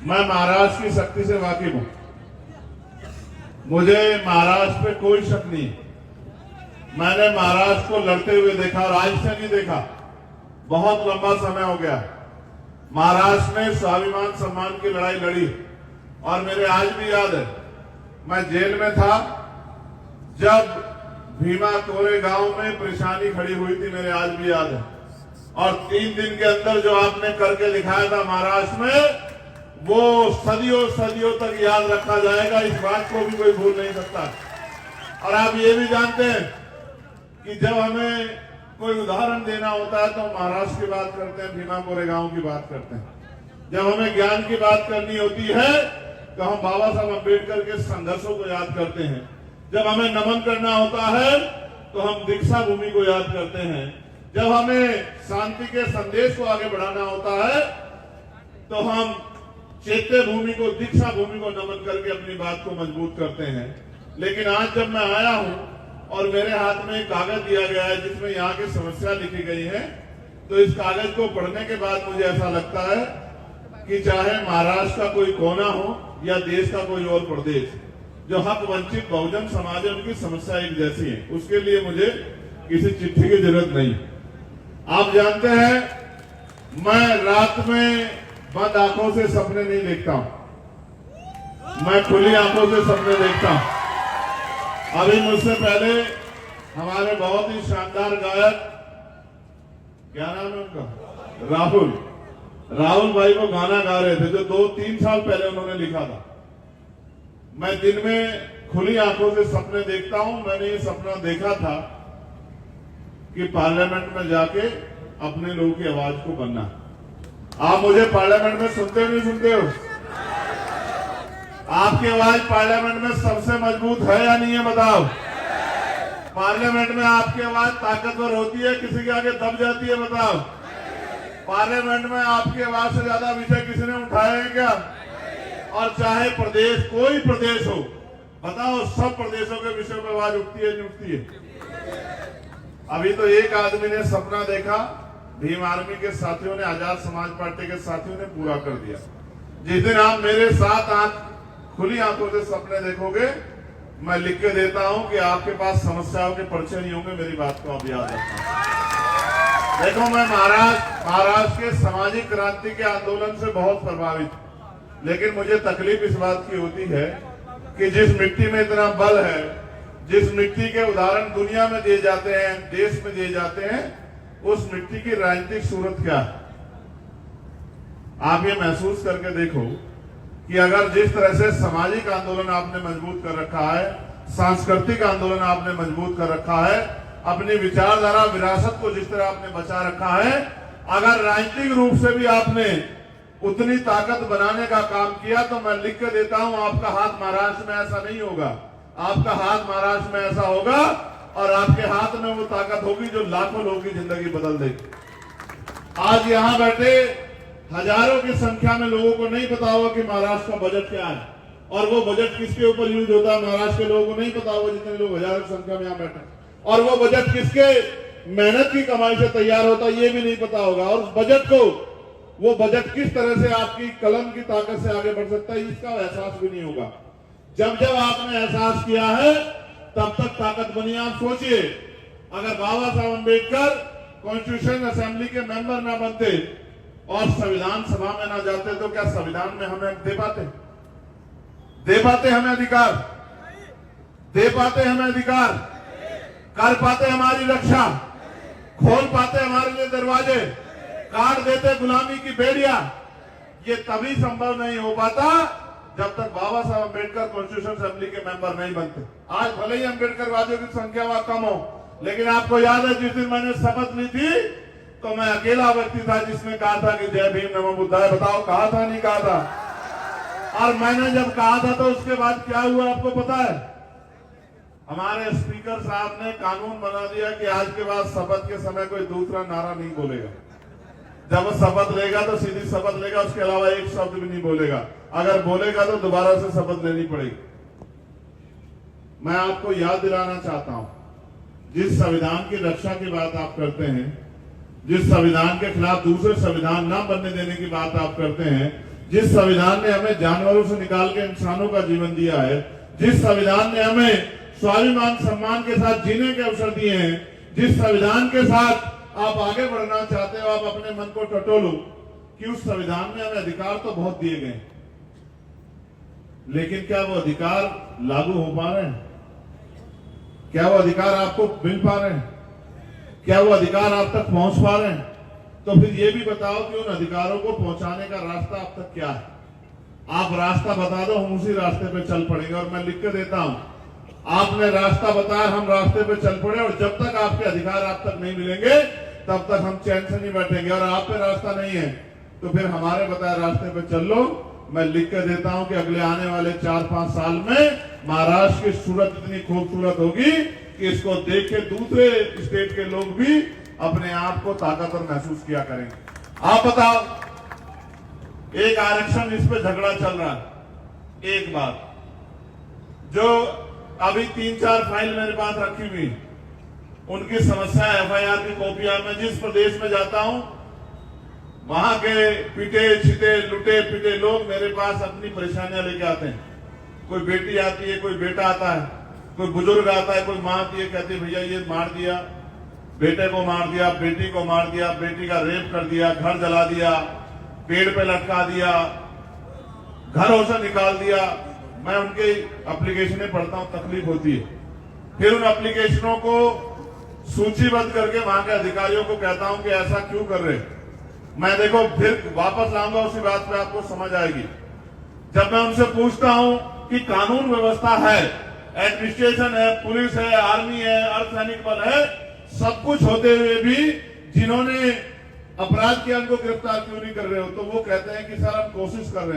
मैं महाराष्ट्र की शक्ति से वाकिफ हूं। मुझे महाराष्ट्र पे कोई शक नहीं। मैंने महाराष्ट्र को लड़ते हुए देखा और आज से नहीं देखा, बहुत लंबा समय हो गया। महाराष्ट्र ने स्वाभिमान सम्मान की लड़ाई लड़ी और मेरे आज भी याद है, मैं जेल में था जब भीमा कोरेगांव में परेशानी खड़ी हुई थी, मेरे आज भी याद है। और 3 दिन के अंदर जो आपने करके दिखाया था महाराष्ट्र में, वो सदियों सदियों तक याद रखा जाएगा। इस बात को भी कोई भूल नहीं सकता। और आप ये भी जानते हैं कि जब हमें कोई उदाहरण देना होता है तो महाराष्ट्र की बात करते हैं, भीमा कोरेगांव की बात करते हैं। जब हमें ज्ञान की बात करनी होती है तो हम बाबा साहब अम्बेडकर के संघर्षों को याद करते हैं। जब हमें नमन करना होता है तो हम दीक्षा भूमि को याद करते हैं। जब हमें शांति के संदेश को आगे बढ़ाना होता है तो हम चैत्य भूमि को, दीक्षा भूमि को नमन करके अपनी बात को मजबूत करते हैं। लेकिन आज जब मैं आया हूं और मेरे हाथ में एक कागज दिया गया है जिसमें यहाँ की समस्या लिखी गई है, तो इस कागज को पढ़ने के बाद मुझे ऐसा लगता है कि चाहे महाराष्ट्र का कोई कोना हो या देश का कोई और प्रदेश, जो हक वंचित बहुजन समाज है उनकी समस्या एक जैसी है। उसके लिए मुझे किसी चिट्ठी की जरूरत नहीं। आप जानते हैं, मैं रात में बंद आंखों से सपने नहीं देखता हूं, मैं खुली आंखों से सपने देखता हूं। अभी मुझसे पहले हमारे बहुत ही शानदार गायक, क्या नाम है उनका, राहुल भाई वो गाना गा रहे थे जो 2-3 साल पहले उन्होंने लिखा था। मैं दिन में खुली आंखों से सपने देखता हूं। मैंने ये सपना देखा था कि पार्लियामेंट में जाके अपने लोगों की आवाज को बनना। आप मुझे पार्लियामेंट में सुनते हो नहीं सुनते हो? आपकी आवाज पार्लियामेंट में सबसे मजबूत है या नहीं है, बताओ? पार्लियामेंट में आपकी आवाज ताकतवर होती है, किसी के आगे दब जाती है, बताओ? पार्लियामेंट में आपकी आवाज से ज्यादा विषय किसी ने उठाए हैं क्या? और चाहे प्रदेश, कोई प्रदेश हो, बताओ, सब प्रदेशों के विषयों पर आवाज उठती है नहीं उठती है? अभी तो एक आदमी ने सपना देखा, भीम आर्मी के साथियों ने, आजाद समाज पार्टी के साथियों ने पूरा कर दिया। जिस दिन आप मेरे साथ खुली आंखों से सपने देखोगे, मैं लिख के देता हूं कि आपके पास समस्याओं के पर्चे नहीं होंगे। मेरी बात को आप याद रखना। देखो, मैं महाराष्ट्र के सामाजिक क्रांति के आंदोलन से बहुत प्रभावित, लेकिन मुझे तकलीफ इस बात की होती है कि जिस मिट्टी में इतना बल है, जिस मिट्टी के उदाहरण दुनिया में दिए जाते हैं, देश में दिए जाते हैं, उस मिट्टी की राजनीतिक सूरत क्या है? आप ये महसूस करके देखो कि अगर जिस तरह से सामाजिक आंदोलन आपने मजबूत कर रखा है, सांस्कृतिक आंदोलन आपने मजबूत कर रखा है, अपनी विचारधारा विरासत को जिस तरह आपने बचा रखा है, अगर राजनीतिक रूप से भी आपने उतनी ताकत बनाने का काम किया, तो मैं लिख के देता हूं, आपका हाथ महाराष्ट्र में ऐसा नहीं होगा। आपका हाथ महाराष्ट्र में ऐसा होगा और आपके हाथ में वो ताकत होगी जो लाखों लोगों की जिंदगी बदल देगी। आज यहां बैठे हजारों की संख्या में लोगों को नहीं पता होगा कि महाराष्ट्र का बजट क्या है और वो बजट किसके ऊपर यूज होता है। महाराष्ट्र के लोगों को नहीं पता होगा, जितने लोग हजारों की संख्या में यहां बैठे, और वो बजट किसके मेहनत की कमाई से तैयार होता है ये भी नहीं पता होगा। और उस बजट को, वो बजट किस तरह से आपकी कलम की ताकत से आगे बढ़ सकता है, इसका एहसास भी नहीं होगा। जब जब आपने एहसास किया है तब तक ताकत बनी। आप सोचिए, अगर बाबा साहब अम्बेडकर कॉन्स्टिट्यूशन असेंबली के मेंबर ना बनते और संविधान सभा में ना जाते, तो क्या संविधान में हमें दे पाते हमें अधिकार? दे पाते हमें अधिकार? कर पाते हमारी रक्षा? खोल पाते हमारे लिए दरवाजे? काट देते गुलामी की बेड़ियां? ये तभी संभव नहीं हो पाता जब तक बाबा साहब अम्बेडकर कॉन्स्टिट्यूशन असेंबली के मेंबर नहीं बनते। आज भले ही अम्बेडकरवादियों की संख्या वहां कम हो, लेकिन आपको याद है जिस दिन मैंने शपथ ली थी तो मैं अकेला व्यक्ति था जिसने कहा था कि जय भीम नमो बुद्धाय। बताओ, कहा था नहीं कहा था? और मैंने जब कहा था तो उसके बाद क्या हुआ आपको पता है? हमारे स्पीकर साहब ने कानून बना दिया कि आज के बाद शपथ के समय कोई दूसरा नारा नहीं बोलेगा। जब वो शपथ लेगा तो सीधी शपथ लेगा, उसके अलावा एक शब्द भी नहीं बोलेगा। अगर बोलेगा तो दोबारा से शपथ लेनी पड़ेगी। मैं आपको याद दिलाना चाहता हूं, जिस संविधान की रक्षा की बात आप करते हैं, जिस संविधान के खिलाफ दूसरे संविधान न बनने देने की बात आप करते हैं, जिस संविधान ने हमें जानवरों से निकाल के इंसानों का जीवन दिया है, जिस संविधान ने हमें स्वाभिमान सम्मान के साथ जीने के अवसर दिए हैं, जिस संविधान के साथ आप आगे बढ़ना चाहते हो, आप अपने मन को टटोलो कि उस संविधान में हमें अधिकार तो बहुत दिए गए, लेकिन क्या वो अधिकार लागू हो पा रहे हैं? क्या वो अधिकार आपको मिल पा रहे हैं? क्या वो अधिकार आप तक पहुंच पा रहे हैं? तो फिर ये भी बताओ कि उन अधिकारों को पहुंचाने का रास्ता अब तक क्या है? आप रास्ता बता दो, हम उसी रास्ते पे चल पड़ेंगे। और मैं लिख के देता हूं, आपने रास्ता बताया, हम रास्ते पे चल पड़े, और जब तक आपके अधिकार आप तक नहीं मिलेंगे तब तक हम चैन से नहीं बैठेंगे। और आप पे रास्ता नहीं है तो फिर हमारे बताए रास्ते पे चल लो। मैं लिख के देता हूं कि अगले आने वाले 4-5 साल में महाराष्ट्र की सूरत इतनी खूबसूरत होगी कि इसको देख के दूसरे स्टेट के लोग भी अपने आप को ताकतवर महसूस किया करेंगे। आप बताओ, एक आरक्षण, इस पे झगड़ा चल रहा है। एक बात जो अभी 3-4 फाइल मेरे पास रखी हुई, उनकी समस्या एफआईआर की कॉपियां, मैं जिस प्रदेश में जाता हूं वहां के पिटे छिटे लुटे पिटे लोग मेरे पास अपनी परेशानियां लेके आते हैं। कोई बेटी आती है, कोई बेटा आता है, कोई बुजुर्ग आता है, कोई माँ आती है, कहती है भैया ये मार दिया, बेटे को मार दिया, बेटी को मार दिया, बेटी का रेप कर दिया, घर जला दिया, पेड़ पे लटका दिया, घरों से निकाल दिया। मैं उनके एप्लीकेशनें पढ़ता हूं, तकलीफ होती है। फिर उन एप्लीकेशनों को सूचीबद्ध करके वहां के अधिकारियों को कहता हूं कि ऐसा क्यों कर रहे। मैं देखो फिर वापस लाऊंगा उसी बात पे, आपको समझ आएगी। जब मैं उनसे पूछता हूं कि कानून व्यवस्था है, एडमिनिस्ट्रेशन है, पुलिस है, आर्मी है, अर्धसैनिक बल है, सब कुछ होते हुए भी जिन्होंने अपराध किया उनको गिरफ्तार क्यों नहीं कर रहे हो, तो वो कहते हैं कि सर हम कोशिश कर रहे हैं।